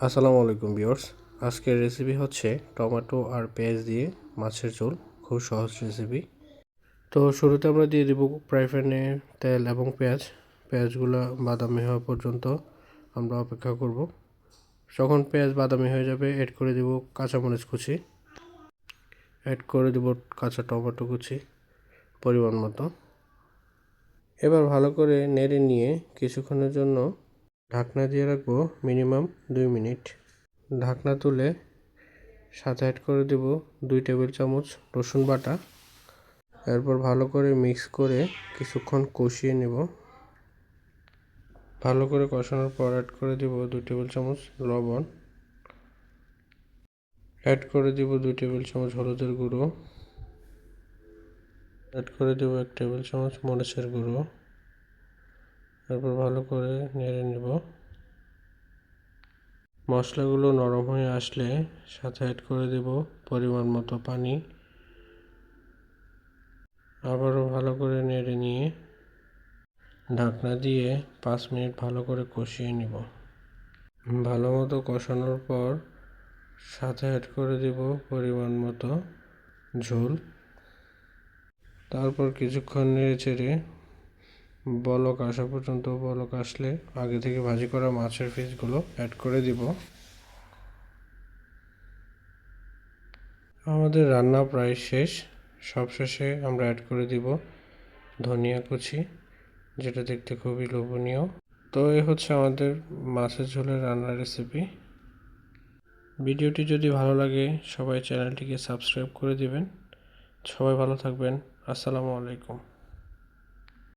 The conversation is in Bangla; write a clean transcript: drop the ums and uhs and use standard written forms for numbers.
আসসালামু আলাইকুম ভিউয়ার্স। আজকের রেসিপি হচ্ছে টমেটো আর পেঁয়াজ দিয়ে মাছের ঝোল। খুব সহজ রেসিপি। তো শুরুতে আমরা দিয়ে দেব ফ্রাই প্যানে তেল এবং পেঁয়াজগুলো বাদামি হওয়া পর্যন্ত আমরা অপেক্ষা করব। যখন পেঁয়াজ বাদামি হয়ে যাবে অ্যাড করে দেব কাঁচামরিচ কুচি, অ্যাড করে দেব কাঁচা টমেটো কুচি পরিমাণ মতো। এবার ভালো করে নেড়ে নিয়ে কিছুক্ষণের জন্য ঢাকনা দিয়ে রাখবো মিনিমাম 2 মিনিট। ঢাকনা তুলে সাথে অ্যাড করে দেব 2 টেবিল চামচ রসুন বাটা। এরপর ভালো করে মিক্স করে কিছুক্ষণ কষিয়ে নেব। ভালো করে কষানোর পর অ্যাড করে দেব 2 টেবিল চামচ লবণ, অ্যাড করে দেব 2 টেবিল চামচ হলুদের গুঁড়ো, অ্যাড করে দেব 1 টেবিল চামচ মরিচের গুঁড়ো। এরপর ভালো করে নেড়ে নেব। মশলাগুলো নরম হয়ে আসলে সাথে অ্যাড করে দেব পরিমাণ মতো পানি। আবারও ভালো করে নেড়ে নিয়ে ঢাকনা দিয়ে 5 মিনিট ভালো করে কষিয়ে নেব। ভালো মতো কষানোর পর সাথে অ্যাড করে দেব পরিমাণ মতো ঝোল। তারপর কিছুক্ষণ নেড়ে চেড়ে বলক আসা পর্যন্ত, বলক আসলে আগে থেকে ভাজি করা মাছের পিসগুলো অ্যাড করে দিব। আমাদের রান্না প্রায় শেষ। সবশেষে আমরা অ্যাড করে দিব ধনিয়া কুচি, যেটা দেখতে খুবই লোভনীয়। তো এই হচ্ছে আমাদের মাছের ঝোলের রান্নার রেসিপি। ভিডিওটি যদি ভালো লাগে সবাই চ্যানেলটিকে সাবস্ক্রাইব করে দিবেন। সবাই ভালো থাকবেন। আসসালামু আলাইকুম।